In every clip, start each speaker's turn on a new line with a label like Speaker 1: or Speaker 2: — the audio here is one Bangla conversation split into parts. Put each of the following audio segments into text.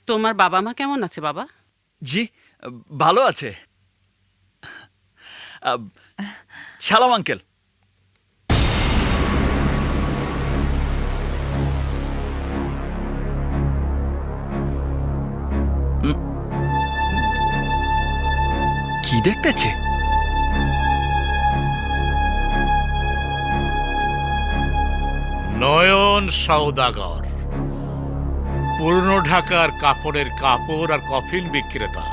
Speaker 1: তোমার বাবা মা কেমন আছে বাবা?
Speaker 2: জি, ভালো আছে। সালাম আঙ্কেল। কি দেখতেছে?
Speaker 3: নয়ন সওদাগর, পুরনো ঢাকার কাপড়ের কাপড় আর কফিন বিক্রেতা,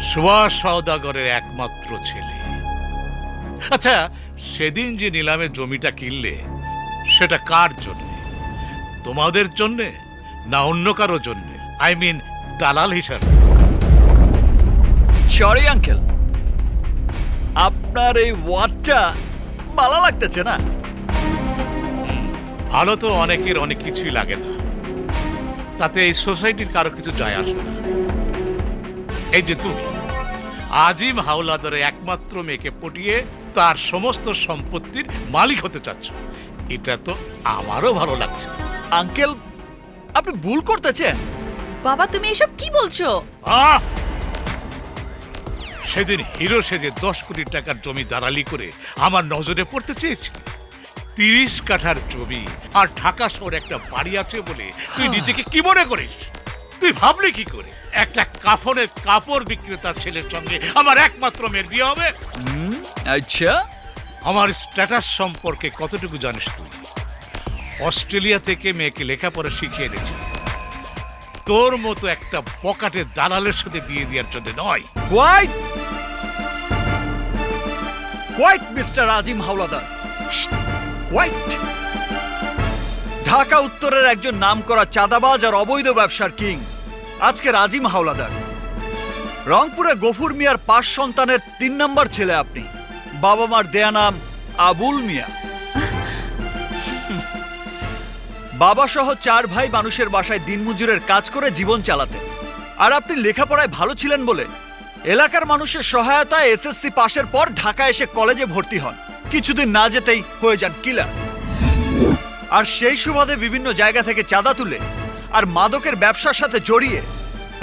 Speaker 3: সুভাষ সওদাগরের একমাত্র ছেলে। আচ্ছা, সেদিন যে নিলামে জমিটা কিনলে সেটা কার জন্য? তোমাদের জন্যে না অন্য কারো জন্য? আই মিন দালাল হিসাবে?
Speaker 2: সরি আঙ্কেল, আপনার এই ওয়ার্ডটা ভালো লাগতেছে না।
Speaker 3: ভালো তো অনেকের অনেক কিছুই লাগে না, তাতে এই সোসাইটির কারো কিছু যায় আসে না। এই যে তুমি আজিম হাওলাদারের একমাত্র মেয়েকে পটিয়ে তার সমস্ত সম্পত্তির মালিক হতে চাচ্ছ, এটা তো আমারও ভালো লাগছে।
Speaker 2: আঙ্কেল, আপনি ভুল করতেছেন।
Speaker 4: বাবা তুমি এসব কি বলছো?
Speaker 3: আহ! সেদিন হিরো সেজে 10 কোটি টাকার জমি দালালি করে আমার নজরে পড়তে চেয়েছি। 30 কাঠার জমি আর ঢাকা শহরে একটা বাড়ি আছে বলে তুই নিজেকে কি মনে করিস? তুই ভাবলি কি করে একটা কাফনের কাপড় বিক্রেতার ছেলের সঙ্গে আমার একমাত্র মেয়ের বিয়ে হবে?
Speaker 2: আচ্ছা,
Speaker 3: আমার স্ট্যাটাস সম্পর্কে কতটুকু জানিস তুই? অস্ট্রেলিয়া থেকে মেয়েকে লেখাপড়া শিখিয়ে এনেছি, তোর মতো একটা পকেটে দালালের সাথে বিয়ে দেওয়ার জন্য নয়।
Speaker 2: কোয়াইট মিস্টার আজিম হাওলাদার, কোয়াইট। ঢাকা উত্তরের একজন নামকরা চাঁদাবাজ আর অবৈধ ব্যবসার কিং আজকের আজিম হাওলাদার। রংপুরে গফুর মিয়ার 5 সন্তানের 3 নম্বর ছেলে আপনি। বাবা মার দেয়া নাম আবুল মিয়া। বাবা সহ 4 ভাই মানুষের বাসায় দিনমজুরের কাজ করে জীবন চালাতেন। আর আপনি লেখাপড়ায় ভালো ছিলেন বলে এলাকার মানুষের সহায়তায় এসএসসি পাশের পর ঢাকা এসে কলেজে ভর্তি হন। কিছুদিন না যেতেই হয়ে যান কিলার। আর সেই সুবাদে বিভিন্ন জায়গা থেকে চাঁদা তুলে আর মাদকের ব্যবসার সাথে জড়িয়ে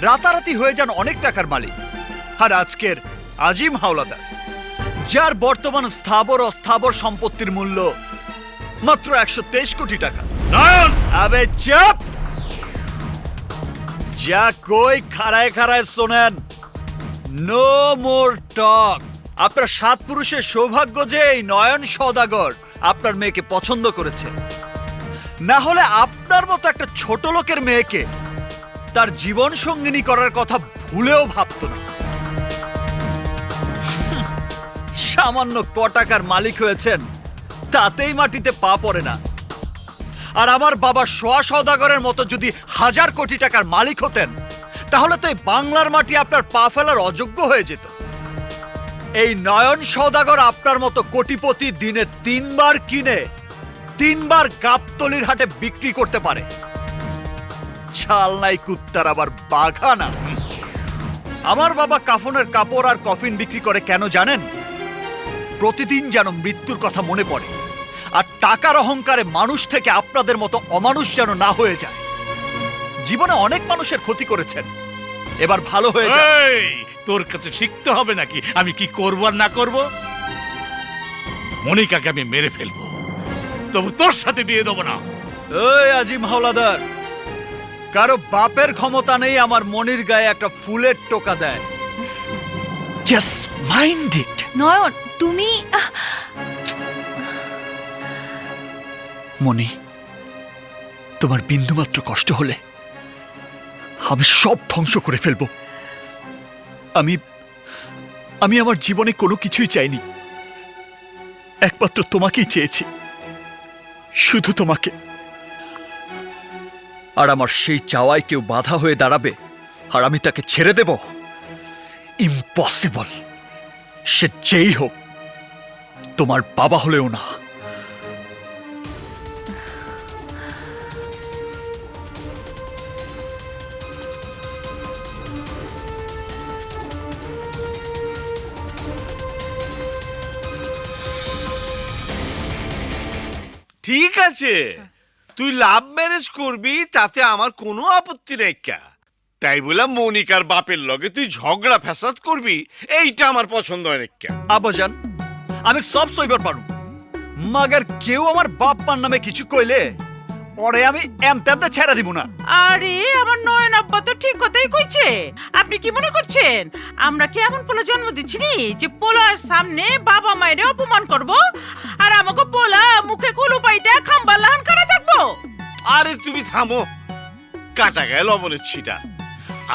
Speaker 2: রাতারাতি হয়ে যান অনেক টাকার মালিক। আর আজকের আজিম হাওলাদার, যার বর্তমান স্থাবর অস্থাবর সম্পত্তির মূল্য মাত্র 123 কোটি টাকা।
Speaker 3: নয়ন!
Speaker 2: আবে চুপ! যা কই খাড়ায় খাড়ায় শোনেন। নো মোর টক। আপনার 7 পুরুষের সৌভাগ্য যে এই নয়ন সওদাগর আপনার মেয়েকে পছন্দ করেছে, না হলে আপনার মতো একটা ছোট লোকের মেয়েকে তার জীবন সঙ্গিনী করার কথা ভুলেও ভাবত না। সামান্য ক টাকার মালিক হয়েছেন, তাতেই মাটিতে পা পড়ে না। আর আমার বাবা সোয়া সওদাগরের মতো যদি 1000 কোটি টাকার মালিক হতেন, তাহলে তো এই বাংলার মাটি আপনার পা ফেলার অযোগ্য হয়ে যেত। এই নয়ন সওদাগর আপনার মতো কোটিপতি দিনে 3 বার কিনে 3 বার গাবতলির হাটে বিক্রি করতে পারে। ছাল নাই কুত্তার আবার বাঘা না। আমার বাবা কাফনের কাপড় আর কফিন বিক্রি করে কেন জানেন? প্রতিদিন যেন মৃত্যুর কথা মনে পড়ে, আর টাকার অহংকারে মানুষ থেকে আপনাদের মতো অমানুষ যেন না হয়ে যায়। জীবনে অনেক মানুষের ক্ষতি করেছেন, এবার ভালো হয়ে যায়।
Speaker 3: এই, তোর কাছে শিখতে হবে নাকি আমি কি করব আর না করব? মনিকাকে আমি মেরে ফেলবো, তবু তোর সাথে বিয়ে দেবো না।
Speaker 2: ওই আজিম হাওলাদার, কারো বাপের ক্ষমতা নেই আমার মনির গায়ে একটা ফুলের টোকা দেয়। Just mind it.
Speaker 4: নয়ন তুমি
Speaker 2: মনি, তোমার বিন্দুমাত্র কষ্ট হলে আমি সব ধ্বংস করে ফেলবো। আমি আমার জীবনে কোনো কিছুই চাইনি, একমাত্র তোমাকেই চেয়েছি, শুধু তোমাকে। আর আমার সেই চাওয়ায় কেউ বাধা হয়ে দাঁড়াবে আর আমি তাকে ছেড়ে দেব? ইম্পসিবল। সে যেই হোক, তোমার বাবা হলেও না।
Speaker 5: ঠিক আছে,
Speaker 1: তুই লাভ ম্যারেজ করবি তাতে আমার কোনো আপত্তি নাই কা, তাই বলে মনিকার বাপের লগে তুই ঝগড়া ফ্যাসাদ করবি এইটা আমার পছন্দ হয় না কা।
Speaker 2: আব্বাজান, আমি সব সইবার পারু, মাগার কেউ আমার বাপ মার নামে কিছু কইলে পরে আমি এমতে ছেড়ে দিব না।
Speaker 5: আরে আমার নয়ন আব্বা তো ঠিক কথাই কইছে। আপনি কি মনে করছেন আমরা কি এমন পোলা জন্ম দিচ্ছি নি যে পোলার সামনে বাবা মায়ের অপমান করব আর আমাকে পোলা মুখে কুলু পাইটা খাম্বা লাহান করে থাকবো?
Speaker 1: আরে তুমি থামো, কাটা গায়ে লবণের ছিটা।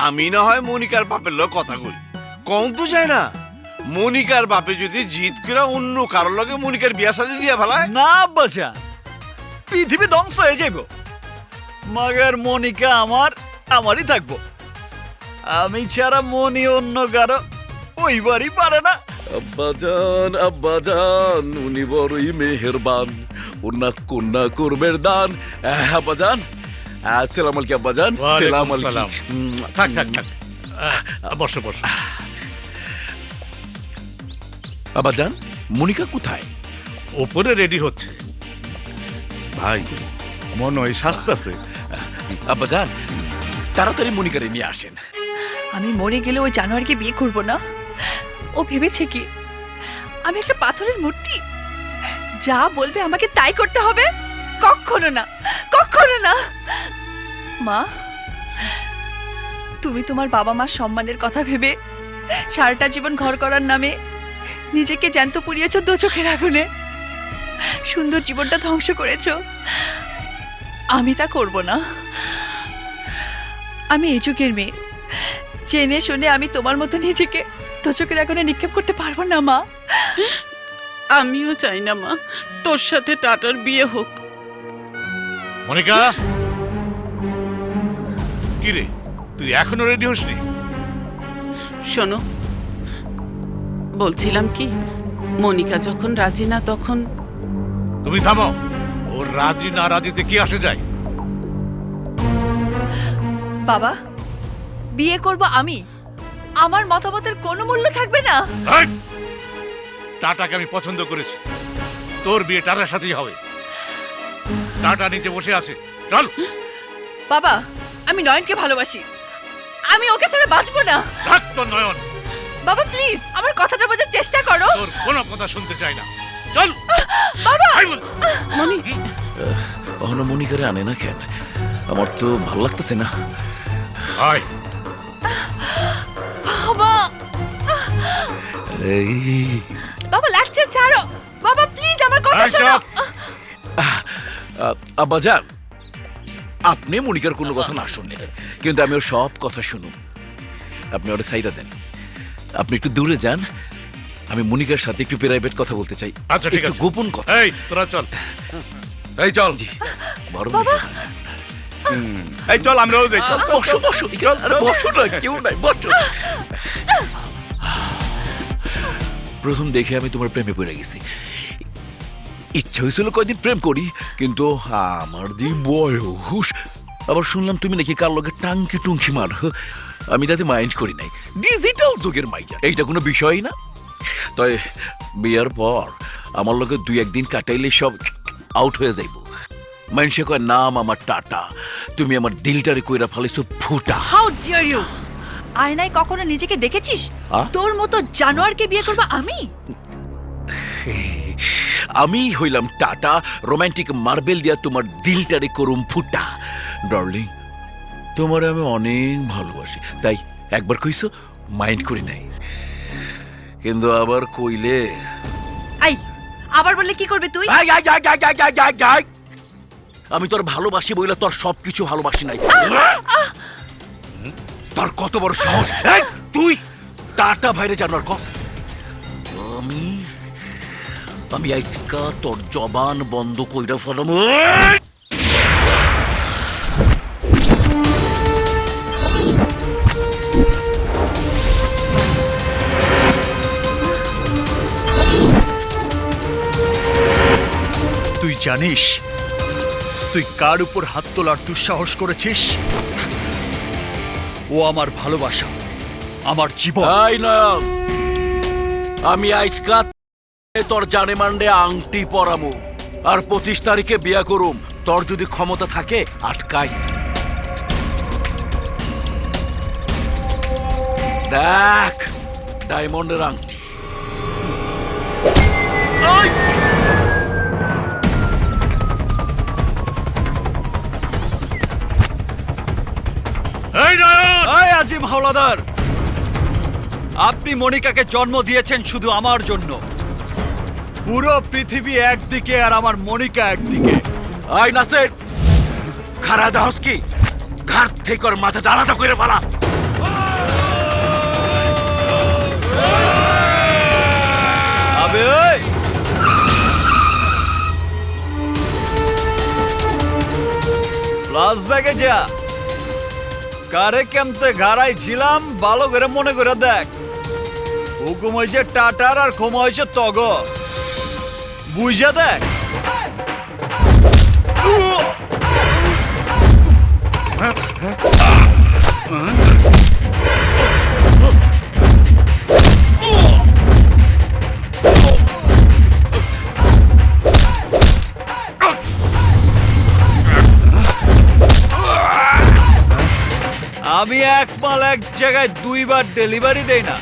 Speaker 1: আমি না হয় মনিকার বাপের লগে কথা কই, কম তো যায় না। মনিকার বাপে যদি জিদ করে অন্য কারোর লগে মনিকার বিয়া সাজি দিয়া ফেলায়,
Speaker 2: না আব্বাজান, পৃথিবী ধ্বংস হয়ে যাইব, মাগার মনিকা আমারই থাকবো। আমি ছাড়া মনি অন্য কারো ওইবারই পারে না।
Speaker 6: আব্বাজান উনি বড়ই মেহেরবান, ওনার কন্যা করবের দান। আব্বাজান আসসালামু আলাইকুম। আব্বাজান
Speaker 3: ওয়ালাইকুম
Speaker 6: সালাম
Speaker 3: সালাম।
Speaker 6: আলাইকুম।
Speaker 3: থাক থাক থাক, বসো বসো।
Speaker 6: আব্বাজান মনিকা কোথায়?
Speaker 3: ওপরে রেডি হচ্ছে।
Speaker 1: ভাই মনে হয় শাস্তাছে।
Speaker 6: আব্বাজান তাড়াতাড়ি মনিকারে নিয়ে আসেন।
Speaker 4: আমি মরে গেলে ওই জানোয়ারকে বিয়ে করব না। ও ভেবেছে কি আমি একটা পাথরের মূর্তি? যা বলবে আমাকে তাই করতে হবে? কখনো না, কখনো না। মা, তুমি তোমার বাবা মার সম্মানের কথা ভেবে সারাটা জীবন ঘর করার নামে নিজেকে জ্যান্ত পুড়িয়েছো দু চোখের আগুনে, সুন্দর জীবনটা ধ্বংস করেছো। আমি তা করব না। আমি এই যুগের মেয়ে, জেনে শুনে আমি তোমার মতো নিজেকে দু চোখের আগুনে নিক্ষেপ করতে পারবো না মা।
Speaker 5: আমিও চাই না মা তোর সাথে টাটার বিয়ে হোক।
Speaker 3: মনিকা, কি রে তুই এখনো রেডি হসনি?
Speaker 5: শোনো, বলছিলাম কি, মনিকা যখন রাজি না তখন
Speaker 3: তুমি থামো, ওর রাজি না রাজিতে কি আসে যায়?
Speaker 4: বাবা, বিয়ে করব আমি, আমার মতামতের কোনো মূল্য থাকবে না।
Speaker 3: এই! টাটাকে আমি পছন্দ করেছি, তোর বিয়ে টাটার সাথেই হবে। টাটা নিচে বসে আছে, চল।
Speaker 4: বাবা, আমি নয়নকে ভালোবাসি, আমি ওকে ছাড়া বাঁচবো না।
Speaker 3: রাখ তোর নয়ন,
Speaker 4: বাবা প্লিজ আমার কথাটা বোঝার চেষ্টা করো।
Speaker 3: তোর কোনো কথা শুনতে চাই না, চল।
Speaker 4: বাবা,
Speaker 3: আই বলছি।
Speaker 5: মনি
Speaker 6: কখনো মনিকারে আনে না কেন? আমার তো ভালো লাগতেছে না।
Speaker 3: আয়।
Speaker 4: বাবা,
Speaker 6: এই
Speaker 4: বাবা লাগছে, ছাড়ো। বাবা প্লিজ আমার কথা
Speaker 3: এই,
Speaker 4: শোনো।
Speaker 3: চুপ।
Speaker 6: আব্বাজান আপনি মনিকার কোনো কথা না শুনলেন, কিন্তু আমি ওর সব কথা শুনুন। আপনি ওর সাইডা দেন, আপনি একটু দূরে যান। আমি মনিকার সাথে একটু প্রাইভেট কথা বলতে চাই।
Speaker 3: আচ্ছা ঠিক
Speaker 6: একটু
Speaker 3: আছে,
Speaker 6: গোপন কথা।
Speaker 3: এই তোরা চল।
Speaker 6: এই চল বড়
Speaker 1: এই চল আমরাও যাই, চল চল
Speaker 6: বসো বসো আরে বসো না, কেউ নাই, বসো। প্রথম দেখে আমি তোমার প্রেমে পড়ে গেছি। ইচ্ছা হয়েছিল কয়দিন প্রেম করি, কিন্তু আমার যে বয়স, আবার শুনলাম তুমি নাকি কার লগে টাঙ্কি টুঙ্কি মার। আমি তাতে মাইন্ড করি নাই, ডিজিটাল যুগের মাইয়া, এইটা কোনো বিষয়ই না। তাই বিয়ার পর আমার লগে দুই একদিন কাটাইলে সব আউট হয়ে যাইব। মানুষে কয় নাম আমার টাটা, তুমি আমার দিলটারে কইরা ফালাইছো ফুটা।
Speaker 4: How dare you! আয়নায় কখনো নিজেকে দেখেছিস? তোর মতো জানোয়ারকে বিয়ে করব আমি?
Speaker 6: আমি হইলাম টাটা, রোমান্টিক মার্বেল দিয়া তোমার দিলটারে করুম ফুটা। ডার্লিং, তোমার আমি অনেক ভালোবাসি, তাই একবার কইছো মাইন্ড করি নাই, কিন্তু আবার কইলে
Speaker 4: আই, আবার বললে কি করবে তুই?
Speaker 6: I, I, I, I, I, I, I, I. আমি তোর ভালোবাসি বইলে তোর সবকিছু ভালোবাসি নাই। তোর কত বড় সাহস! এই, তুই টাটা ভাইরে জানার কথা। আমি আজকা তোর জবান বন্ধ কইরা ফেলাম।
Speaker 2: তুই জানিস তুই কার উপর হাত তোলার দুঃসাহস করেছিস? ও আমার ভালোবাসা, আমার জীবন।
Speaker 6: এই নয়ন, আমি আজকা তোর জানে মান্ডে আংটি পরামু আর 25 তারিখে বিয়া করুম। তোর যদি ক্ষমতা থাকে আটকাইস। দেখ ডায়মন্ডের আংটি। ওই!
Speaker 3: এই নয়ন,
Speaker 2: এই আজিম হাওলাদার, আপনি মনিকাকে জন্ম দিয়েছেন শুধু আমার জন্য। পুরো পৃথিবী একদিকে আর আমার মনিকা একদিকে।
Speaker 6: আই নাসের খারা দাহস কি ঘাট থেকে ওর মাথাটা আলাদা করে ফেলা।
Speaker 2: আবে ওই, প্লাস ব্যাগে যা, কারে কেমতে ঘাড়াই ছিলাম ভালো করে মনে করে দেখ। হুকুম হয়েছে টাটার আর ক্ষমা হয়েছে তগ, বুঝা দেখ। আমি এক মাল এক জায়গায় দুইবার ডেলিভারি দেই না।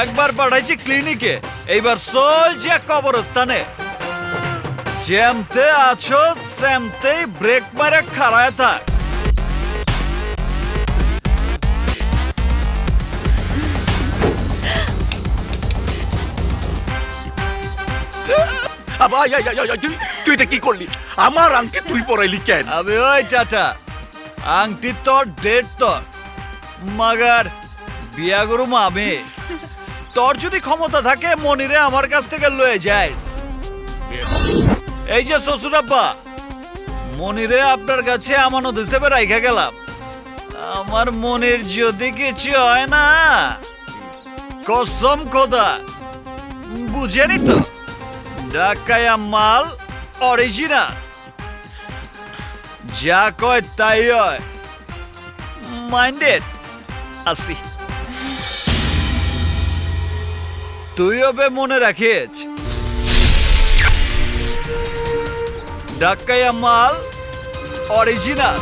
Speaker 2: একবার পাঠাইছি ক্লিনিকে, এইবার সোজা কবরস্থানে। যেমতে আছো সেমতেই ব্রেক মারে খাড়ায় থাক।
Speaker 6: তুই এটা কি করলি? আমার আংটি তুই পরাইলি কেন?
Speaker 2: আবে ওই টাটা, আংটি তোর ডেট তোর, মাগার বিয়া করুম আমি। তোর যদি ক্ষমতা থাকে মনিরে আমার কাছ থেকে লয়ে যাইস। এই যে শ্বশুর আব্বা, মনিরে আপনার কাছে আমানত হিসেবে রাইখা গেলাম। আমার মনির যদি কিছু হয় না, কসম খোদা, বুঝেনি তো, ঢাকায়া মাল অরিজিনাল, যা কয় তাই হয়। মাইন্ডেড আসি। তুই ওবে মনে রাখিস, ঢাকায়া মাল অরিজিনাল।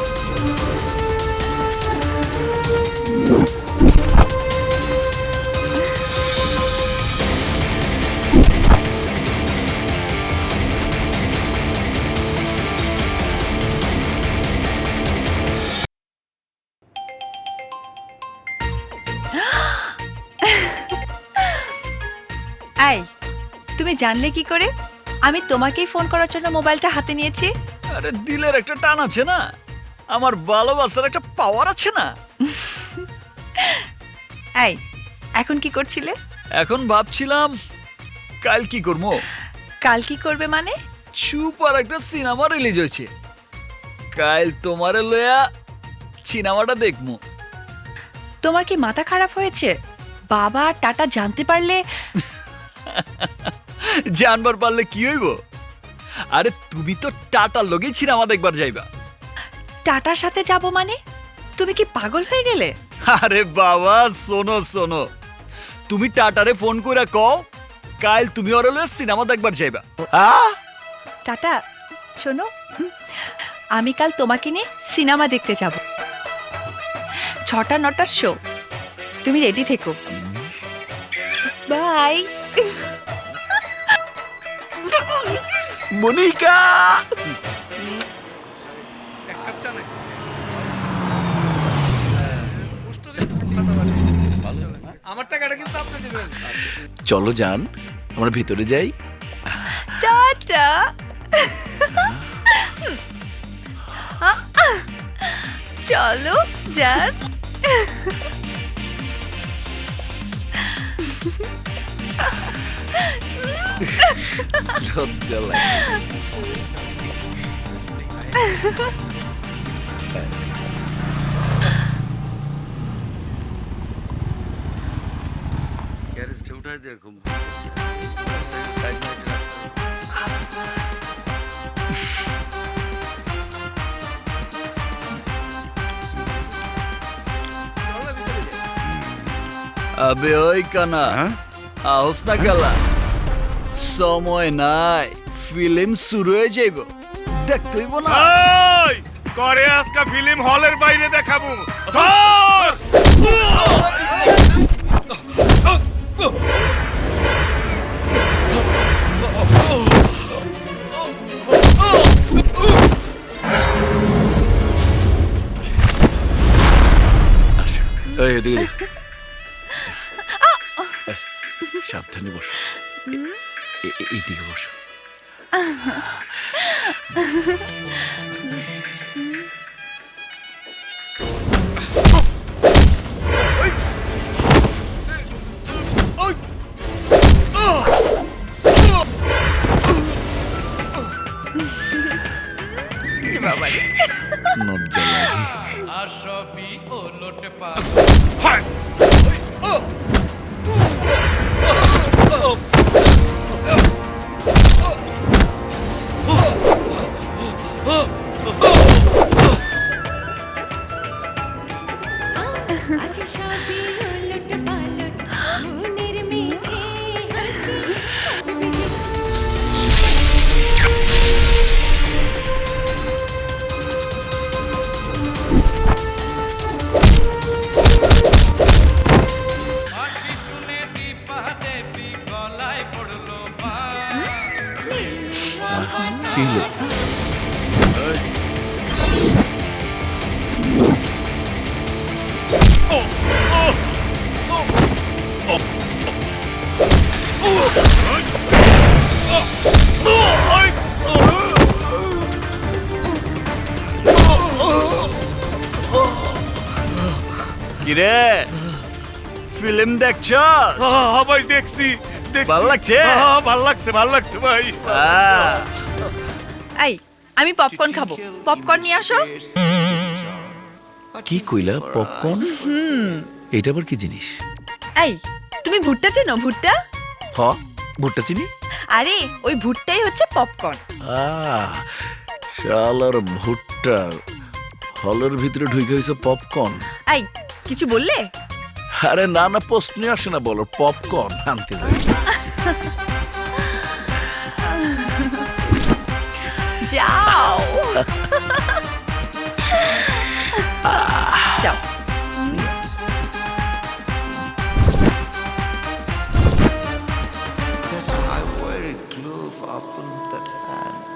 Speaker 4: এই, তুমি জানলে কি করে আমি তোমাকেই ফোন করার জন্য মোবাইলটা হাতে নিয়েছি?
Speaker 2: আরে দিলের একটা টান আছে না, আমার ভালোবাসার একটা পাওয়ার আছে না।
Speaker 4: এই, এখন কি করছিলে?
Speaker 2: এখন ভাবছিলাম কাল কি করবো।
Speaker 4: কাল কি করবে মানে?
Speaker 2: সুপার একটা সিনেমা রিলিজ হয়েছে, কাল তোমারে লয়া সিনেমাটা দেখবো।
Speaker 4: তোমার কি মাথা খারাপ হয়েছে? বাবা আর টাটা জানতে পারলে?
Speaker 2: জানবার পারলে কি হইব? আরে তুমি তো টাটার লগেই সিনেমা দেখবার যাইবা।
Speaker 4: টাটার সাথে যাব মানে? তুমি কি পাগল হয়ে গেলে?
Speaker 2: আরে বাবা শোনো শোনো, তুমি টাটারে ফোন করে কও কাল তুমি ওর লয়ে সিনেমা দেখবার যাইবা।
Speaker 4: টাটা শোনো, আমি কাল তোমাকে নিয়ে সিনেমা দেখতে যাব। 6টা-9টার শো, তুমি রেডি থেকো। বাই।
Speaker 6: মনিকা, চলো যান, আমরা ভেতরে যাই।
Speaker 4: টাটা। চলো যান।
Speaker 6: লজ্জা লাগে।
Speaker 2: আবে ওই কানা, আহস না গেলা, সময় নাই, ফিল্ম শুরু হয়ে যাইব। দেখতে হইব না।
Speaker 1: ওই তোরে আজকে ফিল্ম হলের বাইরে দেখাবো ধর
Speaker 6: এই এদিকে সাবধানে বসো এইদিকে বসো লজ্জা লাগে
Speaker 7: আজ সবই উলট পালট মনের মেঘে আজ বিজে
Speaker 6: কি হলো
Speaker 2: কিরে ফিল্ম দেখছ?
Speaker 1: ভাই দেখছি
Speaker 2: ভাল লাগছে?
Speaker 1: ভাল লাগছে ভাই
Speaker 4: এই আমি পপকর্ন খাবো, পপকর্ন নিয়ে আসো।
Speaker 6: কি কইলা পপকর্ন এটা আবার কি জিনিস
Speaker 4: এই তুমি ভুট্টা চেনো? ভুট্টা?
Speaker 6: হ ভুট্টা চিনি
Speaker 4: আরে ওই ভুট্টাই হচ্ছে পপকর্ন।
Speaker 6: শালার ভুট্টা হলের ভিতরে ঢুকে হয়েছে পপকর্ন।
Speaker 4: এই কিছু বললে?
Speaker 6: আরে না না প্রশ্নই আসে না, বলো পপকর্ন আনতে যাই।
Speaker 4: যাও যাও।
Speaker 8: I wear a glove upon that hand.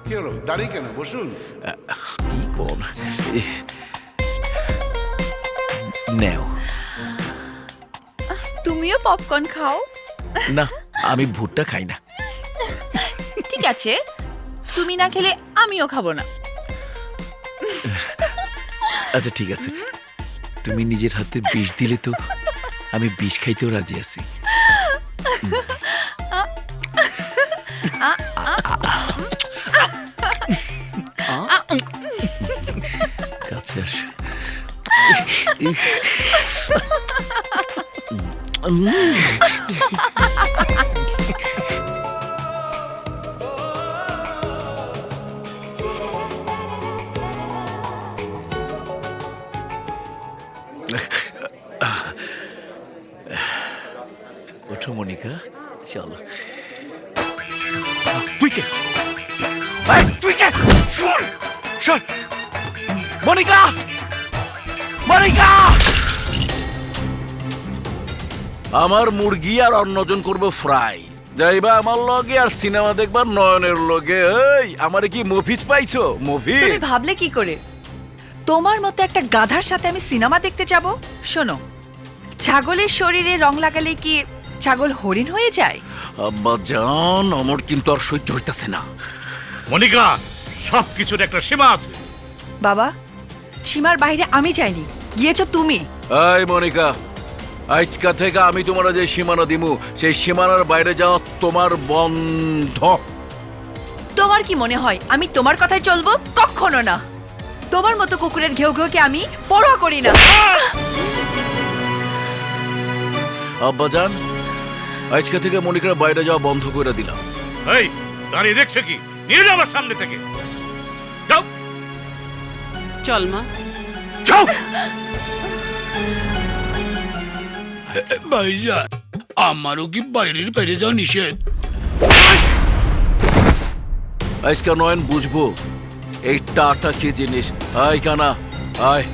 Speaker 9: কি হলো দাঁড়িয়ে কেন বসুন
Speaker 6: কি কোন নেও
Speaker 4: তুমিও পপকর্ন খাও?
Speaker 6: না আমি ভুট্টা খাই না।
Speaker 4: ঠিক আছে, তুমি না খেলে আমিও খাবো না।
Speaker 6: আচ্ছা ঠিক আছে, তুমি নিজের হাতে বিষ দিলে তো আমি বিষ খাইতেও রাজি আছি। কাছে আস। ওঠো মনিকা, চলো। তুই কে? তুই কে? সর! মনিকা! মনিকা! আমার মুরগি আর অন্নজন করব ফ্রাই, যাইবা আমার লগে আর সিনেমা দেখবা নয়নের লগে। এই আমারে কি মফিজ পাইছো? মফিজ
Speaker 4: তুমি ভাবলে কি করে তোমার মতো একটা গাধার সাথে আমি সিনেমা দেখতে যাব? শোনো, ছাগলের শরীরে রং লাগালে কি ছাগল হরিণ হয়ে যায়?
Speaker 6: আব্বা জান, আমার কিন্তু আর সহ্য হইতাছে না।
Speaker 3: মনিকা, সবকিছুর একটা সীমা আছে।
Speaker 4: বাবা, সীমার বাইরে আমি যাইনি, গিয়েছো তুমি।
Speaker 6: এই মনিকা, আজকা থেকে আমি তোমার যে সীমানা দিমু, সেই সীমানার বাইরে যাওয়া তোমার বন্ধ।
Speaker 4: তোমার কি মনে হয় আমি তোমার কথায় চলবো? কখনো না। তোমার মতো কুকুরের ঘেউ ঘেউকে আমি পরোয়া করি না।
Speaker 6: আব্বা জান, আজকে থেকে মনিকার বাইরে যাওয়া বন্ধ করে দিলাম।
Speaker 3: এই দাঁড়িয়ে দেখছো কি? নিয়ে যাও আমার সামনে থেকে। যাও
Speaker 5: চল মা।
Speaker 6: যাও।
Speaker 10: ভাইয়া আমারও কি বাইরের বাইরে যাওয়া নিষেধ?
Speaker 6: আজকে নয়ন বুঝবো এই টাটা কি জিনিস। আয় কানা আয়।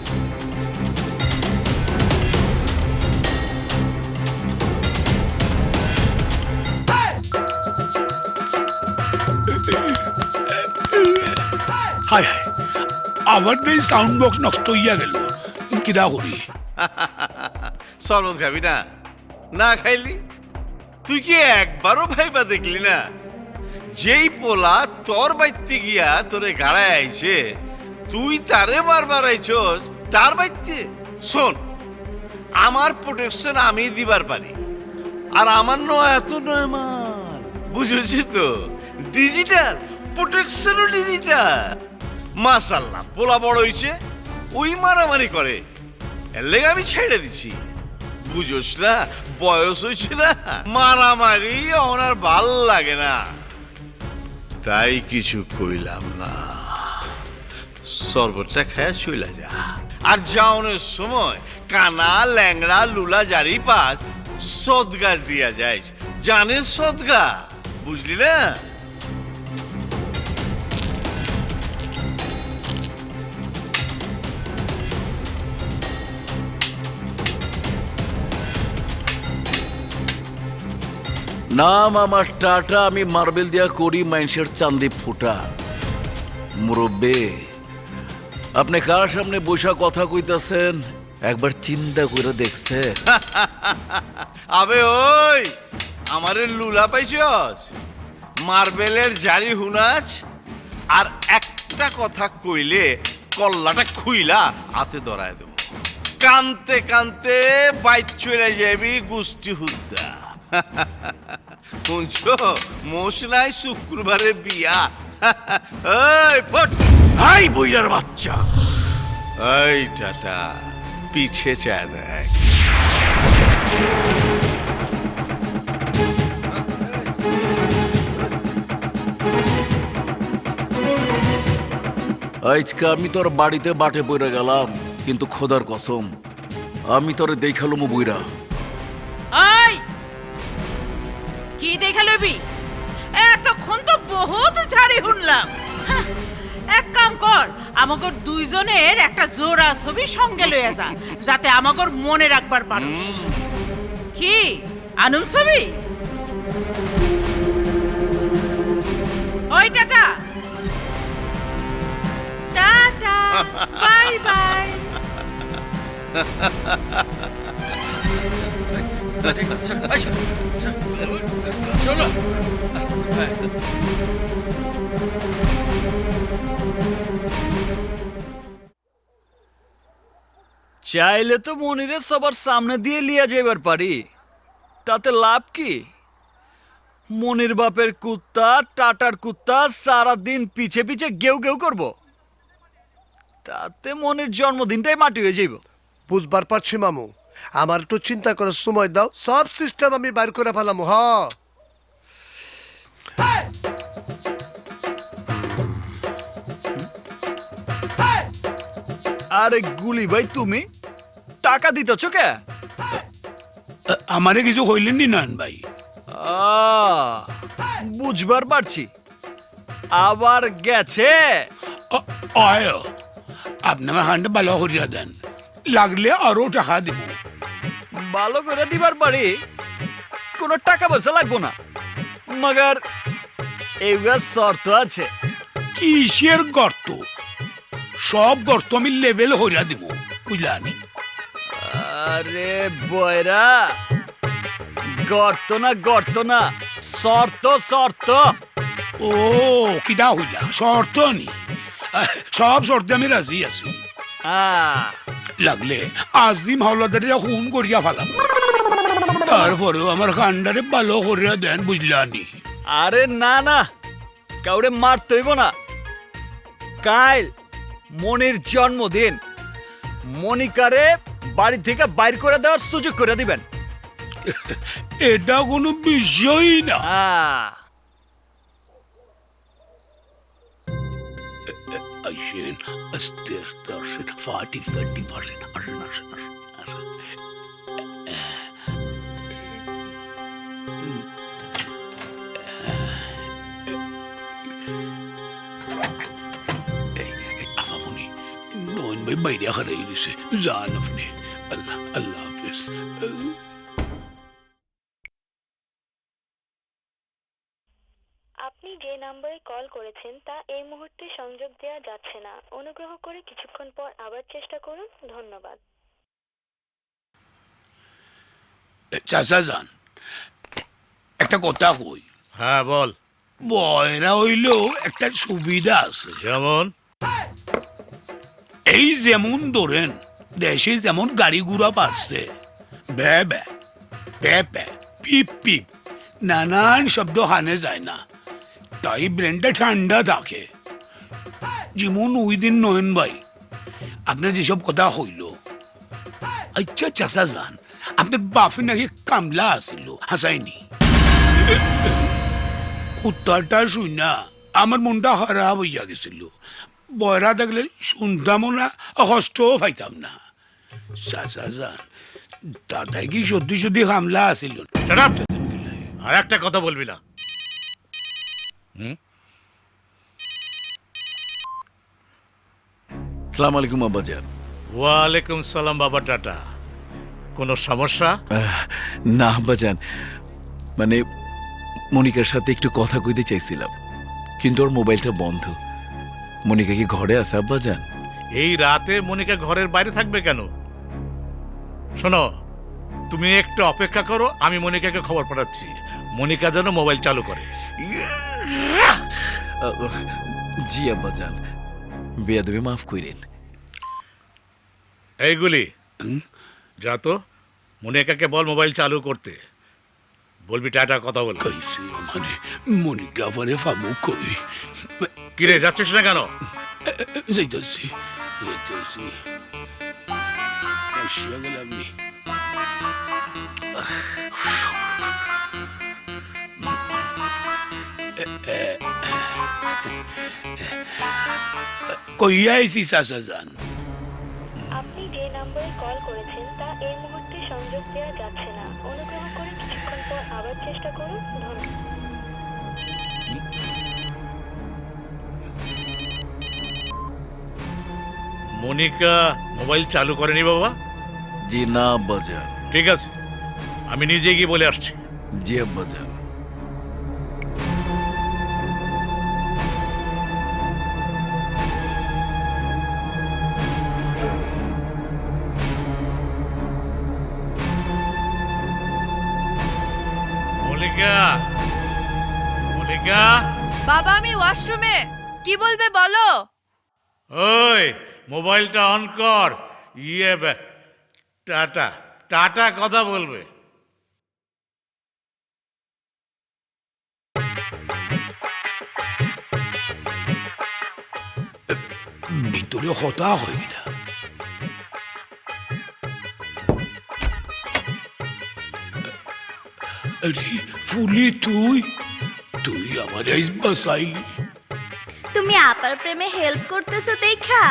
Speaker 3: হায় হায় আবার এই সাউন্ড বক্স নষ্ট হইয়া গেল, কিরা করি?
Speaker 1: শরবত খাবি না? না খাইলি? তুই কি একবারও ভাইবা দেখলি না যেই পোলা তোর বাইতে গিয়া তোরে গাড়ায় আইছে তুই তারে বারবার আইছস তার বাইতে? শোন, আমার প্রোটেকশন আমি দিবার পারি, আর আমার নয় এত নয় মাল, বুঝেছি তো? ডিজিটাল প্রোটেকশনও ডিজিটাল। মাশাল্লাহ, পোলা বড় হইছে, ওই মারামারি করে, এর লেগে আমি ছেড়ে দিছি। বুঝোস না, বয়স হয়েছে না, মারামারি ওনার ভাল লাগে না, তাই কিছু কইলাম না। শরবতটা খায়া চইলা যা, আর যাওনের সময় কানা ল্যাংড়া লুলা জারি পাস সদগা দিয়া যায়, জানের সদগা, বুঝলি না?
Speaker 6: নাম আমার টাটা, আমি মার্বেল দিয়া করি মানুষের চান্দি ফুটা। মুরব্বে, আপনি কার সামনে বৈশা কথা কইতাছেন একবার চিন্তা করে দেখছে?
Speaker 1: আবে ওই, আমারে লুলা পাইছস? মার্বেলের জারি হুনাচ, আর একটা কথা কইলে কল্লাটা খুইলা হাতে ধরায় দেব, কানতে কানতে বাইক চলে যাবি গুষ্টি হুদ্দা। শুনছ, মোশ নাই শুক্রবারে বিয়া। এই ফট,
Speaker 3: হাই বইয়ার বাচ্চা,
Speaker 1: এই টাটা, পিছে চায় দেখ।
Speaker 6: আজকে আমি তোর বাড়িতে বাটে পড়ে গেলাম, কিন্তু খোদার কসম আমি তোরে দেখালাম বইরা।
Speaker 5: আই কি দেখালবি? এতক্ষণ তো বহুত ঝাড়ি শুনলাম। হ্যাঁ, এক কাম কর, আমাগর দুইজনের একটা জোড়া ছবি সঙ্গে লইয়া যা, যাতে আমাগর মনে রাখবার পারুস। কি আনুম ছবি? ওই টাটা টাটা, বাই বাই।
Speaker 2: চাইলে তো মনিরে সবার সামনে দিয়ে লিয়া যাইবার পারি, তাতে লাভ কি? মনির বাপের কুত্তা টাটার কুত্তা সারাদিন পিছে পিছে গেউ গেউ করব, তাতে মনির জন্মদিনটাই মাটি হয়ে যাইব।
Speaker 10: বুঝবার পারছি মামু, আমার একটু চিন্তা করার সময় দাও, সব সিস্টেম আমি বাইর করে ফেলাম। হ
Speaker 2: আরে গুলি ভাই, তুমি টাকা দিতেছ কে?
Speaker 3: আমারে কিছু হইলেন নি নয়ন ভাই?
Speaker 2: বুঝবার পারছি, আবার গেছে।
Speaker 3: আয়, আপনি আমার হান্ডে ভালো করিয়া দেন, লাগলে আরো টাকা দিব।
Speaker 2: ভালো করে দিবার পারি, কোনো টাকা পয়সা লাগবো না, মগর এইবার শর্ত আছে।
Speaker 3: কিসের গর্ত? সব গর্ত আমি লেভেল হইয়া দিব, বুঝলানি?
Speaker 2: আরে বয়রা, গর্ত না শর্ত শর্ত।
Speaker 3: ও কিডা হইলা শর্ত নি? সব শর্তে আমি রাজি আছি, লাগলে আজিম হাওলাদারিয়া খুন করিয়া ফেলাম, তারপরেও আমার কান্ডারে ভালো করিয়া দেন, বুঝলানি?
Speaker 2: আরে না না, কাউরে মারতে হইব না। কাল মনির জন্মদিন, মনিকারে বাড়ি থেকে বাইর করে দেওয়ার সুযোগ করে দিবেন।
Speaker 3: এটা কোনো বিষয়ই না। আসেন, আস্তে আস্তে আসেন, 40-50% আসেন আসেন আসেন আসেন।
Speaker 6: বাইরে হারাই গেছে। যান আপনি। আল্লাহ আল্লাহ হাফেজ।
Speaker 7: আপনি যে নম্বরে কল করেছেন তা এই মুহূর্তে সংযোগ দেওয়া যাচ্ছে না। অনুগ্রহ করে কিছুক্ষণ পর আবার চেষ্টা করুন। ধন্যবাদ।
Speaker 6: চাচা যান, একটা কথা কই।
Speaker 3: হ্যাঁ বল।
Speaker 6: বয়রা হইলেও একটা সুবিধা আছে।
Speaker 3: যেমন?
Speaker 6: এই যেমন ধরেন দেশে যেমন গাড়ি ঘোড়া বাড়ছে, ব্যা ব্যা প্যা প্যা পিপ পিপ নানান শব্দ হানে যায় না, তাই ব্রেনটা ঠান্ডা থাকে। যেমন ওই দিন নয়ন ভাই আপনার যেসব কথা হইল, আচ্ছা চাষা যান, আপনার বাপে নাকি কামলা আসিল, হাসাইনি? উত্তরটা শুই না আমার মনটা খারাপ হইয়া গেছিল। বয়রা দেখলে শুনতামও না, কষ্টও পাইতাম না। চাচা যান, দাদাই কি সত্যি সত্যি হামলা আসিল?
Speaker 3: Shut up! আর একটা কথা বলবি না।
Speaker 6: সালাম আলাইকুম আব্বাজান।
Speaker 3: ওয়ালাইকুম সালাম বাবা টাটা। কোনো সমস্যা?
Speaker 6: না আব্বাজান, মানে মনিকার সাথে একটু কথা কইতে চাইছিলাম, কিন্তু ওর মোবাইলটা বন্ধ। মনিকা কি ঘরে আছে আব্বাজান?
Speaker 3: এই রাতে মনিকা ঘরের বাইরে থাকবে কেন? শোনো, তুমি একটু অপেক্ষা করো, আমি মনিকাকে খবর পাঠাচ্ছি মনিকা যেন মোবাইল চালু করে।
Speaker 6: জি আব্বাজান, বেয়াদবি মাফ কইরেন।
Speaker 3: এইগুলি যা তো মনিকাকে বল মোবাইল চালু করতে। বলবি টাটা কথা বল।
Speaker 6: কইছি মানে মনিকা পরে ফামু কই।
Speaker 3: কিরে যাচ্ছিস না কেন?
Speaker 6: যাইতেছি যাইতেছি, আসিয়া গেলাম নি। কইয়া আইসি চাচা যান।
Speaker 7: আপনি যে নম্বরে কল করেছেন তা এই মুহূর্তে সংযোগ দেওয়া যাচ্ছে না। অনুগ্রহ করে কিছুক্ষণ পর আবার চেষ্টা করুন। ধন্যবাদ।
Speaker 3: মনিকা মোবাইল চালু করেনি বাবা?
Speaker 6: জি না আব্বাজান।
Speaker 3: ঠিক আছে, আমি নিজে গিয়ে বলে আসছি।
Speaker 6: জি আব্বাজান।
Speaker 3: মনিকা, মনিকা,
Speaker 4: বাবা আমি ওয়াশরুমে। কি বলবে বলো?
Speaker 3: ওই মোবাইলটা অন কর। টাটা টাটা কথা বলবে।
Speaker 6: ভিতরে হতা হয় না। আরে ফুলি, তুই তুই আমার আইস বাসাইলি।
Speaker 11: তুমি আপার প্রেমে হেল্প করতেছো দেখা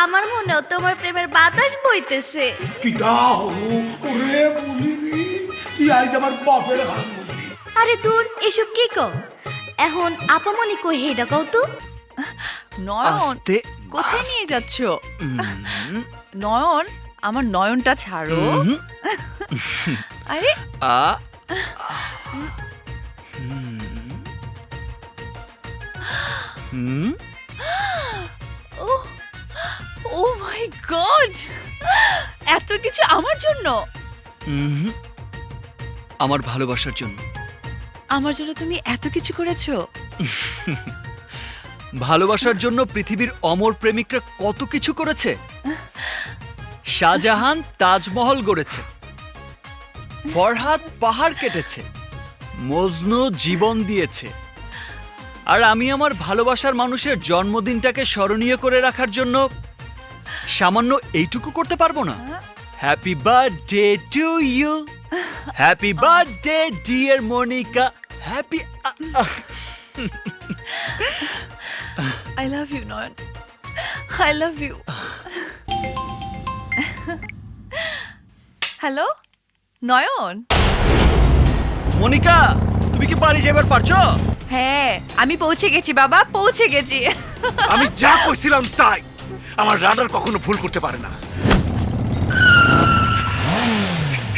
Speaker 11: আমার মনেও তোমার প্রেমের বাতাস বইতেছে।
Speaker 6: কিটা হলো ওরে বলি রে, তুই আইজ আমার বাপের হাত বলি।
Speaker 11: আরে দূর, এসব কি কো? এখন আপামনি কই হেডা কও তো।
Speaker 4: নয়ন, কোথায় নিয়ে যাচ্ছ? নয়ন, আমার নয়নটা ছাড়ো। আরে ও মাই গড, এত কিছু আমার জন্য?
Speaker 2: আমার ভালোবাসার জন্য।
Speaker 4: আমার জন্য তুমি এত কিছু করেছো?
Speaker 2: ভালোবাসার জন্য পৃথিবীর অমর প্রেমিকরা কত কিছু করেছে। শাহজাহান তাজমহল গড়েছে, ফরহাদ পাহাড় কেটেছে, মজনু জীবন দিয়েছে, আর আমি আমার ভালোবাসার মানুষের জন্মদিনটাকে স্মরণীয় করে রাখার জন্য সামান্য এইটুকু করতে পারবো না? Happy birthday to you, happy birthday dear Monica, happy.
Speaker 4: I love you, Noyan. I love you. Hello Noyan.
Speaker 2: Monica, তুমি কি বাড়ি যাবার পারছো?
Speaker 4: হ্যাঁ আমি পৌঁছে গেছি বাবা, পৌঁছে গেছি।
Speaker 1: আমি যা কইছিলাম তাই।
Speaker 6: আমার রাডার কখনো ভুল করতে পারে না।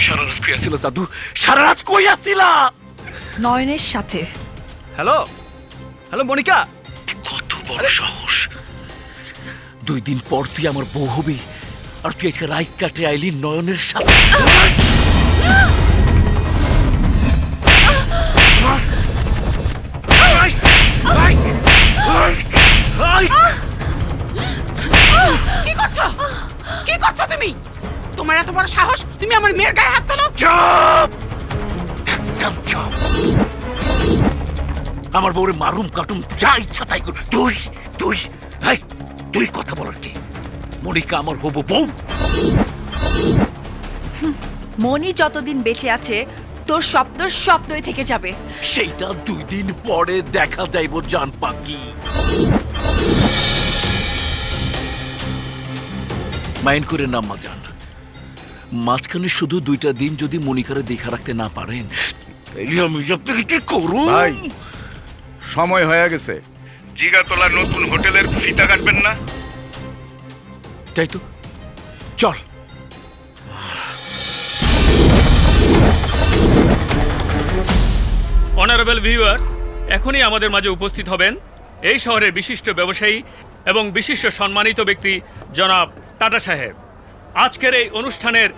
Speaker 6: সারা রাত কই আসিল জাদু? সারা রাত কই আসিলা?
Speaker 4: নয়নের সাথে।
Speaker 2: হ্যালো হ্যালো মনিকা,
Speaker 6: কত বড় সাহস! 2 দিন পর তুই আমার বউ হবি, আর তুই আজকে রাইট কাটে আইলি নয়নের সাথে।
Speaker 5: কি করছো? কি করছো তুমি? তোমার এত বড় সাহস, তুমি আমার মেয়ের গায়ে হাত তোলো?
Speaker 6: চুপ! একদম চুপ! আমার বউরে মারুম কাটুম যা ইচ্ছা তাই কর। তুই তুই এই, তুই কথা বলার কি? মনিকা আমার হবু বউ।
Speaker 4: মনি যতদিন বেঁচে আছে তোর স্বপ্ন স্বপ্নই থেকে যাবে।
Speaker 6: সেইটা 2 দিন পরে দেখা যাইব জান পাখি। মাইন্ড করে না মাজান, মাঝখানে শুধু 2টা দিন যদি মনিকারে দেখা রাখতে না পারেন, এই আমি আপনাকে কি করুন?
Speaker 9: ভাই সময় হয়ে গেছে। জিগাতলা নতুন হোটেলের ফিতা কাটবেন না?
Speaker 6: তাই তো, চল।
Speaker 12: অনারেবল ভিউয়ার্স, এখনই আমাদের মাঝে উপস্থিত হবেন এই শহরের বিশিষ্ট ব্যবসায়ী এবং বিশিষ্ট সম্মানিত ব্যক্তি জনাব টাটা সাহেব। আজকের এই অনুষ্ঠানের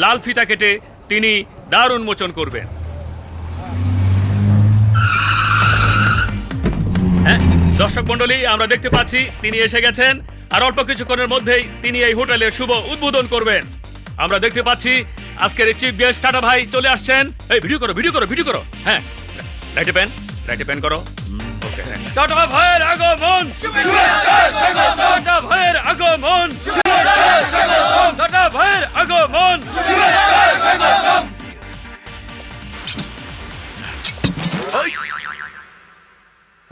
Speaker 12: লাল ফিতা কেটে তিনি দ্বার উন্মোচন করবেন। হ্যাঁ দর্শক মণ্ডলী, আমরা দেখতে পাচ্ছি তিনি এসে গেছেন, আর অল্প কিছুক্ষণের মধ্যেই তিনি এই হোটেলের শুভ উদ্বোধন করবেন। আমরা দেখতে পাচ্ছি আজকের এই চিফ গেস্ট টাটা ভাই চলে আসছেন। এই ভিডিও করো ভিডিও করো ভিডিও করো। হ্যাঁ রাইটে প্যান করো। ওকে, টাটা ভাইয়ের আগমন, টাটা ভাইয়ের আগমন, টাটা ভাইয়ের আগমন।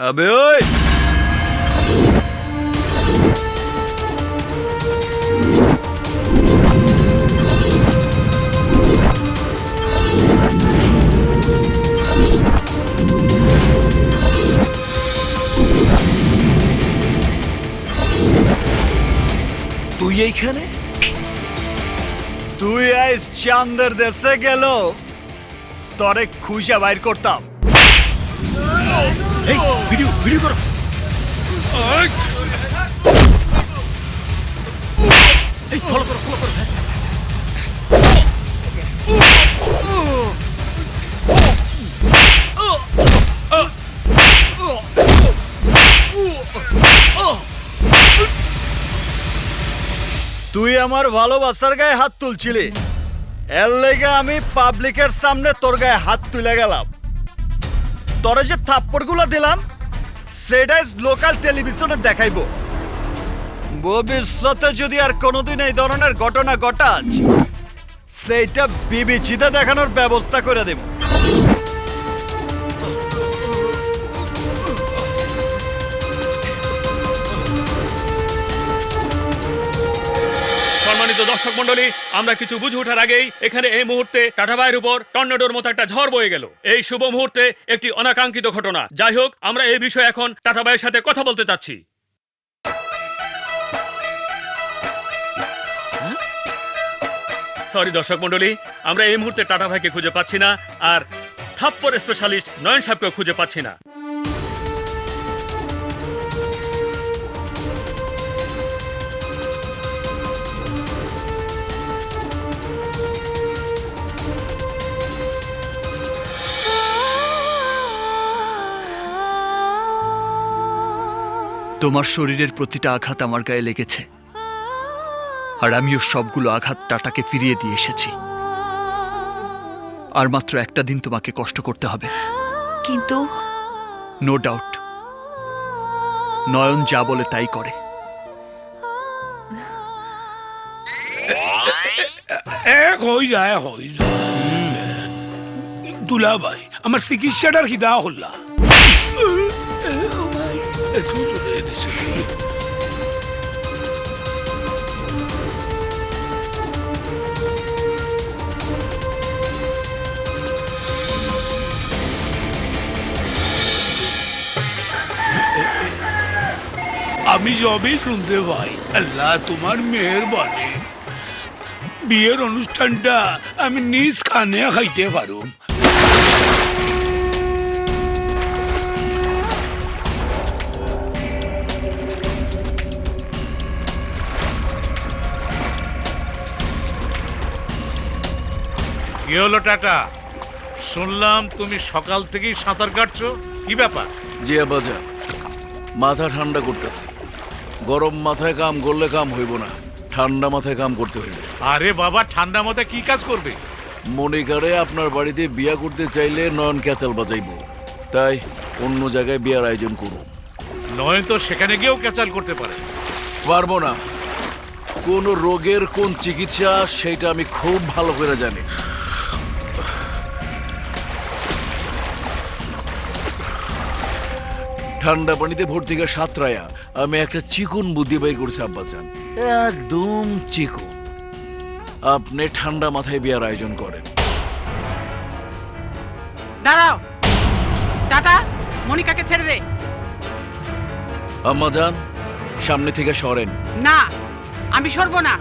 Speaker 2: আবে ওই,
Speaker 6: তুই এইখানে?
Speaker 2: তুই আইস চান্দের দেশে গেল তরে খুঁজে বাইর করতাম।
Speaker 6: এই ভিডিও ভিডিও করো। এই ফলো করো ফলো করো।
Speaker 2: তুই আমার ভালোবাসার গায়ে হাত তুলছিলি, এর লেগে আমি পাবলিকের সামনে তোর গায়ে হাত তুলে গেলাম। তোরে যে থাপ্পড়গুলো দিলাম সেটা লোকাল টেলিভিশনে দেখাইবো। ভবিষ্যতে যদি আর কোনোদিন এই ধরনের ঘটনা ঘটাস, সেইটা বিবিসিতে দেখানোর ব্যবস্থা করে দেব।
Speaker 12: সম্মানিত দর্শক মণ্ডলী, আমরা কিছু বুঝে ওঠার আগেই এখানে এই মুহূর্তে টাটা ভাইয়ের উপর টর্নেডোর মতো একটা ঝড় বয়ে গেল। এই শুভ মুহূর্তে একটি অনাকাঙ্ক্ষিত ঘটনা। যাই হোক, আমরা এই বিষয়ে এখন টাটা ভাইয়ের সাথে কথা বলতে চাচ্ছি। সরি দর্শক মণ্ডলী, আমরা এই মুহূর্তে টাটা ভাইকে খুঁজে পাচ্ছি না, আর থাপ্পড় স্পেশালিস্ট নয়ন সাহেবকেও খুঁজে পাচ্ছি না।
Speaker 2: তোমার শরীরের প্রতিটা আঘাত আমার গায়ে লেগেছে, আর আমিও সবগুলো আঘাত টাটাকে ফিরিয়ে দিয়ে এসেছি। আর মাত্র একটা দিন তোমাকে কষ্ট করতে হবে।
Speaker 4: কিন্তু
Speaker 2: নো ডাউট, নয়ন যা বলে তাই করে।
Speaker 3: হয়ে যায় দুলা ভাই, আমার চিকিৎসাটার খিদা হল্লা। আমি যবেই শুনতে পাই আল্লাহ তোমার মেহেরবানি, বিয়ের অনুষ্ঠানটা আমি নিজ কানে খাইতে পারুম। কি হলো টাটা? শুনলাম তুমি সকাল থেকেই সাঁতার কাটছো, কি ব্যাপার?
Speaker 6: জি আব্বাজান, মাথা ঠান্ডা করতেছি। গরম মাথায় কাম করলে কাম হইব না, ঠান্ডা মাথায় কাম করতে হইবে।
Speaker 3: আরে বাবা, ঠান্ডা মাথায় কি কাজ করবে?
Speaker 6: মনিকারে আপনার বাড়িতে বিয়া করতে চাইলে নয়ন ক্যাচাল বাজাইব, তাই অন্য জায়গায় বিয়ার আয়োজন করুন।
Speaker 3: নয় তো সেখানে গিয়েও ক্যাচাল করতে পারে।
Speaker 6: পারবো না, কোন রোগের কোন চিকিৎসা সেটা আমি খুব ভালো করে জানি। ঠান্ডা পানিতে ভর্তি করে সাঁতরায়া আমি একটা চিকন বুদ্ধি বাইর করছি আব্বাজান, একদম চিকন। আপনি ঠান্ডা মাথায় বিয়ার আয়োজন করেন।
Speaker 5: দাঁড়াও টাটা, মনিকাকে ছেড়ে দে।
Speaker 6: আম্মাজান, সামনে থেকে সরেন।
Speaker 5: না, আমি সরবো না।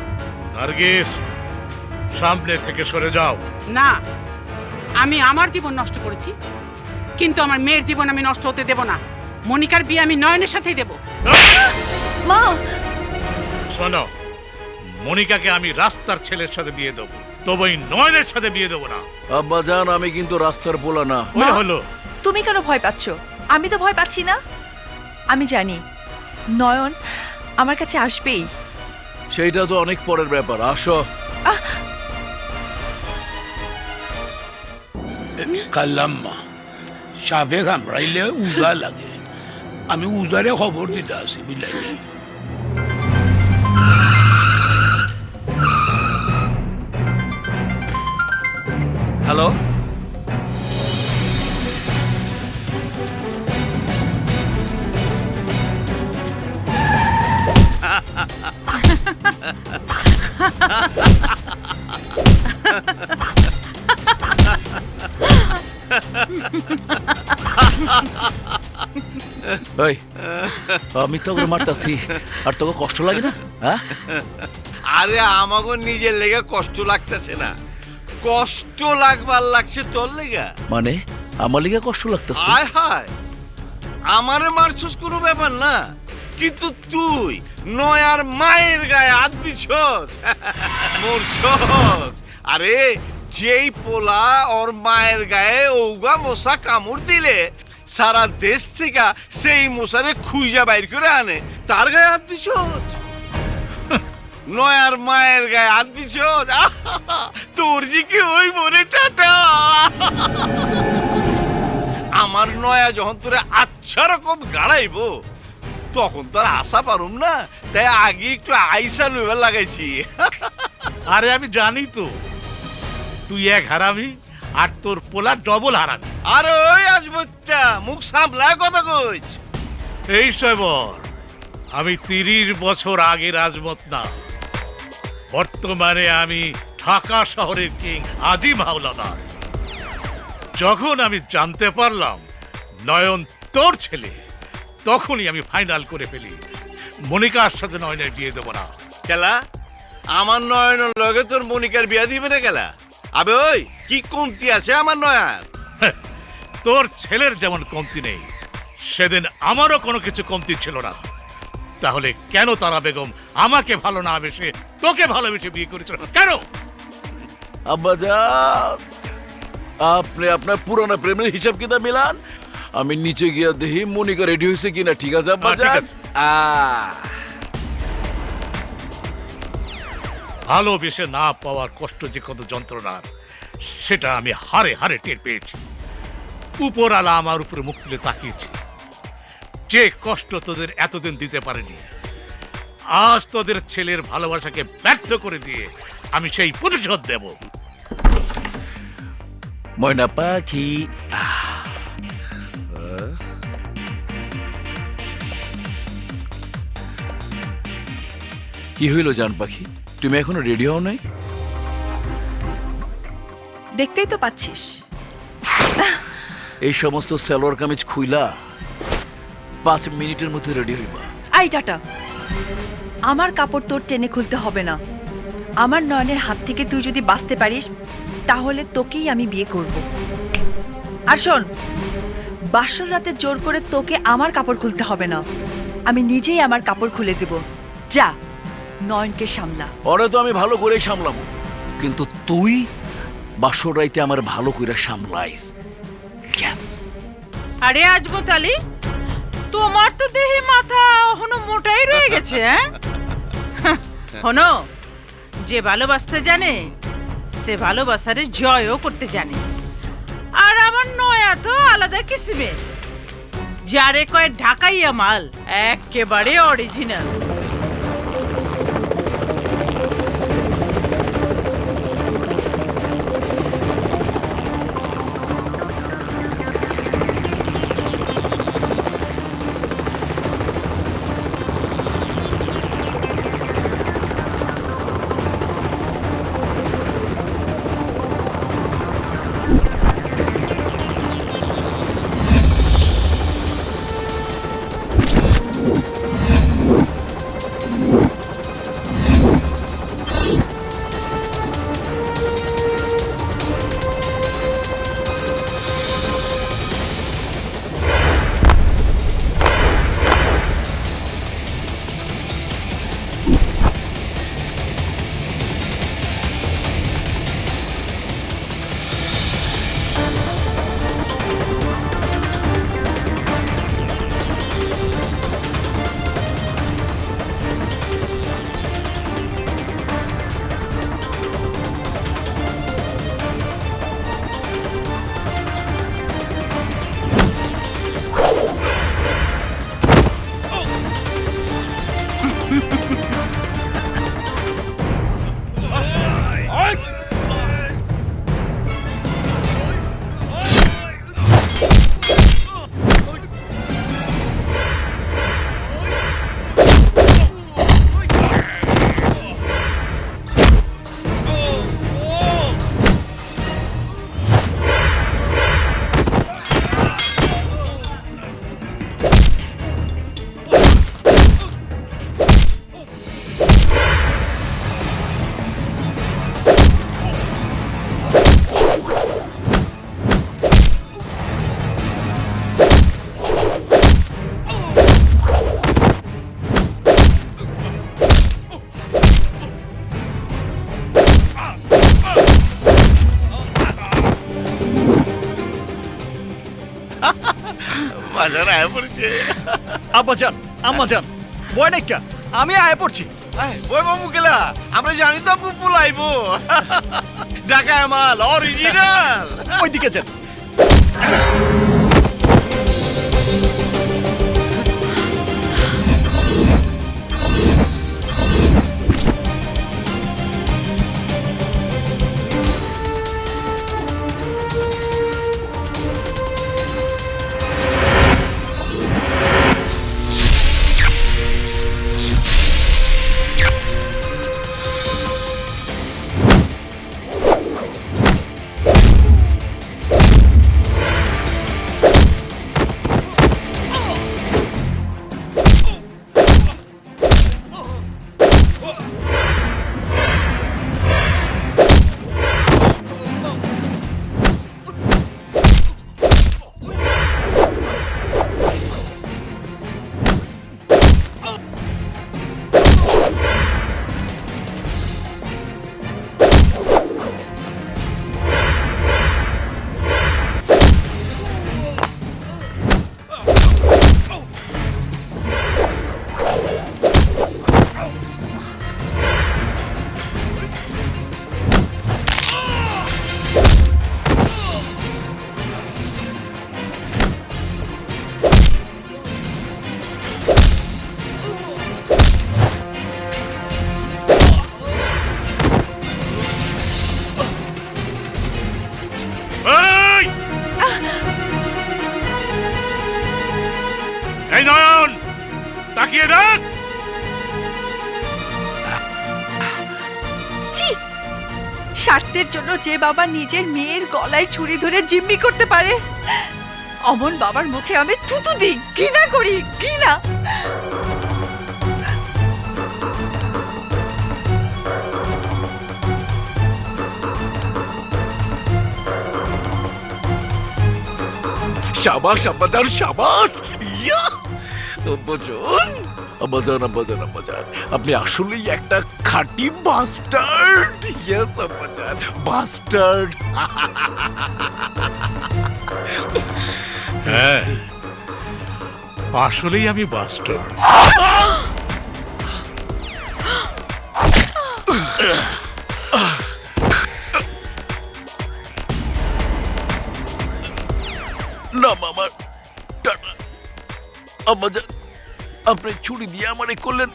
Speaker 3: নার্গিস, সামনে থেকে সরে যাও।
Speaker 5: না, আমি আমার জীবন নষ্ট করেছি, কিন্তু আমার মেয়ের জীবন আমি নষ্ট হতে দেব না। মনিকার বিয়ে আমি নয়নের সাথেই দেব।
Speaker 4: মা,
Speaker 3: শোনো, মনিকাকে আমি রাস্তার ছেলের সাথে বিয়ে দেবো, তবে ওই নয়নের সাথে বিয়ে দেবো না।
Speaker 6: আব্বাজান, আমি কিন্তু রাস্তার পোলা না।
Speaker 3: ওই হলো।
Speaker 4: তুমি কেন ভয় পাচ্ছ? আমি তো ভয় পাচ্ছি না। আমি জানি নয়ন আমার কাছে আসবেই।
Speaker 6: সেইটা তো অনেক পরের ব্যাপার, আসো।
Speaker 3: কাল্লাম্মা, সাপে কামড়াইলে উজা লাগে, আমি উজারে খবর দিতে আসি, বুঝলাই?
Speaker 2: হ্যালো,
Speaker 6: এই, আমি তো মারতাছি আর তোকে কষ্ট লাগে না? হ্যাঁ,
Speaker 1: আরে আমাকে নিজের লেগে কষ্ট লাগতেছে না, কষ্ট লাগবার লাগছে তোর লেগা।
Speaker 6: মানে আমার লিগে কষ্ট লাগতেছে?
Speaker 1: হায় হায়, আমারে মারছস কোনো ব্যাপার না, কিন্তু তুই নয়ার মায়ের গায়ে হাত দিছস, মরছস। আরে যেই পোলা ওর মায়ের গায়ে ওগা মশা কামড় দিলে সারা দেশ থেকে সেই মশারে খুঁজা বাইর করে আনে, তার গায়ে হাত দিছস। নয়ার মায়ের গায়ে হাত দিছস। তোর যে কি ওই মনে টাটা। আমার নয়া যখন তোরে আচ্ছা রকম গাড়াইবো তখন তোর আশা পারুম না, তাই আগে একটু আইসা লইবার লাগাইছি।
Speaker 3: আরে আমি জানি তো তুই এক হারামি আর তোর পোলা ডবল হারামি।
Speaker 1: আরে ওই আজবত্যা, মুখ সামলায় কথা কইছ।
Speaker 3: এই সবর, আমি 30 বছর আগে রাজমত না, বর্তমানে আমি ঢাকা শহরের কিং আজিম হাওলাদার। যখন আমি জানতে পারলাম নয়ন তোর ছেলে, তখনই আমি ফাইনাল করে ফেলি মনিকার সাথে নয়নের বিয়ে দেবো না।
Speaker 1: খেলা আমার নয়নের লগে তোর মনিকার বিয়া দিবে না খেলা? আবে ওই কি কমতি আছে আমার নয়ার?
Speaker 3: তোর ছেলের যেমন কমতি নেই, সেদিন আমারও কোনো কিছু কমতি ছিল না। তাহলে কেন তারা বেগম আমাকে ভালো না বেশে তোকে ভালোবেসে বিয়ে করেছিল কেন?
Speaker 6: আব্বাজান, আপনি আপনার পুরানো প্রেমের হিসাব কিতাব মিলান। আমি নিচে গিয়া দেখি মনিকা রেডি হয়েছে কিনা। ঠিক আছে আব্বাজান?
Speaker 3: ঠিক আছে। ভালোবেসে না পাওয়ার কষ্ট যে কত যন্ত্রণার, সেটা আমি হারে হারে টের পেয়েছি। উপরওয়ালা আমার উপরে মুখ তুলে তাকিয়েছি। যে কষ্ট তোদের এতদিন দিতে পারেনি, আজ তোদের ছেলের ভালোবাসাকে ব্যর্থ করে দিয়ে আমি সেই প্রতিশোধ দেব।
Speaker 6: ময়না পাখি, কি হইল জান পাখি? তুমি এখনো রেডি হও নাই?
Speaker 4: দেখতেই তো পাচ্ছিস।
Speaker 6: এই সমস্ত সালোয়ার কামিজ খুইলা 5 মিনিটের মধ্যে রেডি হইবা।
Speaker 4: I tata. আমার কাপড় তোর টেনে খুলতে হবে না। আমার নয়নের হাত থেকে তুই যদি বাঁচতে পারিস তাহলে তোকেই আমি বিয়ে করব। আর শোন, বাসর রাতে জোর করে তোকে আমার কাপড় খুলতে হবে না, আমি নিজেই আমার কাপড় খুলে দেব। যা, নয়নকে সামলা।
Speaker 6: ওরে তো আমি ভালো করে সামলাবো, কিন্তু তুই বাসর রাইতে আমার ভালো করে সামলাইস। Yes.
Speaker 5: আরে আজমত আলী, তোমার তো দেহে মাথা এখনো মোটাই রয়ে গেছে। হনো, যে ভালোবাসতে জানে সে ভালোবাসারে জয়ও করতে জানে। আর আমার নয়া তো আলাদা কিসিমের, যারে কয় ঢাকাইয়া মাল, একেবারে অরিজিনাল।
Speaker 1: বাজার আয় পড়ছে।
Speaker 2: আব্বাজান, আম্মাজান, ভয় নাই কা, আমি আয় পড়ছি।
Speaker 1: ওই বাবু গেলা, আমরা জানি তো পুপু লাইবো। ঢাকায় মাল অরিজিনাল।
Speaker 2: ওইদিকে যান।
Speaker 3: এই নয়ন, তাকিয়ে দেখ।
Speaker 4: ছি! স্বার্থের জন্য যে বাবা নিজের মেয়ের গলায় ছুরি ধরে জিম্মি করতে পারে, অমন বাবার মুখে আমি থুতু দিই, ঘৃণা করি, ঘৃণা।
Speaker 6: শাবাশ আব্বাজান শাবাশ ইয়া আব্বাজান আব্বাজান আব্বাজান আব্বাজান আপনি আসলেই একটা খাঁটি বাস্টার্ড ইয়েস আব্বাজান বাস্টার্ড
Speaker 3: হ্যাঁ আসলেই আমি বাস্টার্ড।
Speaker 6: না মামা টাটা আব্বাজান আপনি ছুরি দিয়ে আমারে করলেন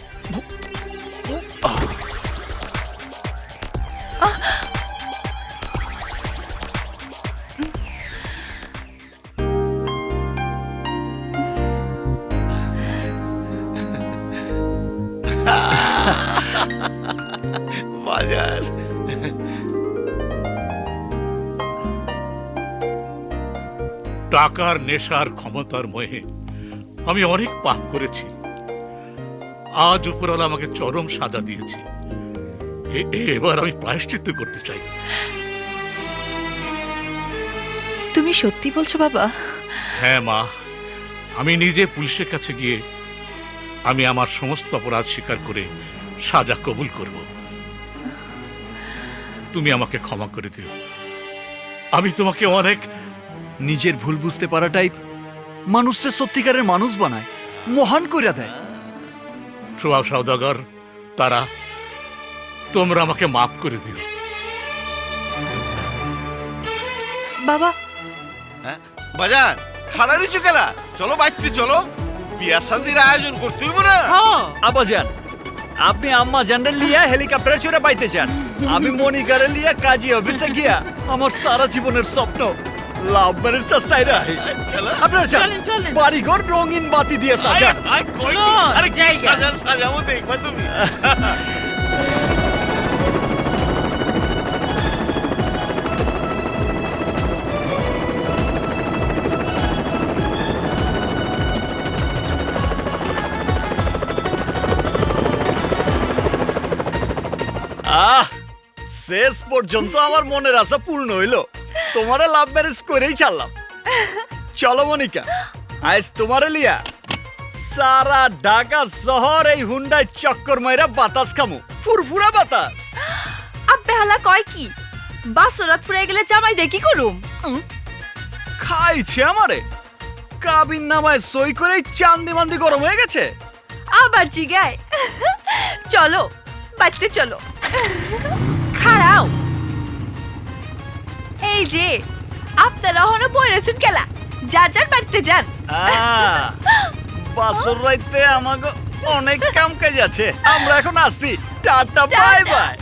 Speaker 1: বাজার
Speaker 3: টাকার নেশার ক্ষমতার মোহে আমি অনেক পাপ করেছি। আজ উপরওয়ালা আমাকে চরম সাজা দিয়েছে। এবার আমি প্রায়শ্চিত্ত করতে চাই।
Speaker 4: তুমি সত্যি বলছো বাবা?
Speaker 3: হ্যাঁ মা, আমি নিজে পুলিশের কাছে গিয়ে আমি আমার সমস্ত অপরাধ স্বীকার করে সাজা কবুল করব। তুমি আমাকে ক্ষমা করে দিও। আমি তোমাকে অনেক
Speaker 2: নিজের ভুল বুঝতে পারাটাই মানুষকে সত্যিকারের মানুষ বানায়, মহান কইরা দেয়।
Speaker 3: সোয়াব সওদাগর, তারা তোমরা আমাকে মাফ করে দিও।
Speaker 4: বাবা
Speaker 1: হ্যাঁ বাজার খাড়া দিছো কেলা, চলো বাইতে চলো, বিয়া শান্তির আয়োজন করতে হইব না?
Speaker 2: আব্বাজান আপনি আম্মা জানরে লিয়া হেলিকপ্টারে চড়ে বাইতে যান, আমি মনিকারে লিয়া কাজী অফিসে গিয়া আমার সারা জীবনের স্বপ্ন লাভ ম্যারেজ সাইরা। আপনারা
Speaker 5: চলেন, চলেন।
Speaker 2: বাড়িঘর রঙিন বাতি দিয়ে সাজান।
Speaker 1: আরে কি
Speaker 5: জায়গা।
Speaker 1: সাজাবো দেখবা তুমি।
Speaker 2: আহ শেষ পর্যন্ত আমার মনের আশা পূর্ণ হইল। তোমারে লাভ ম্যারেজ করেই ছাড়লাম। চলো মনিকা, আজ তোমারে লিয়া সারা ঢাকা শহর এই হুন্ডায় চক্কর মাইরা বাতাস খামু, ফুরফুরা বাতাস।
Speaker 4: আব্বে হালা কয় কি? বাসরাত পুরে গেলে জামাই দেখি করুম।
Speaker 2: খাইছে আমারে, কাবিন নামায় সই করেই চান্দি মান্দি গরম হয়ে গেছে।
Speaker 4: আবার জিগায় চলো বাঁচতে চলো। খাড়াও, এই যে আপনারা হলো পড়েছেন খেলা, যার যার বাড়িতে যান।
Speaker 2: বাসর রাইতে আমাকে অনেক কাম কাজ আছে, আমরা এখন আসি। Tata bye bye.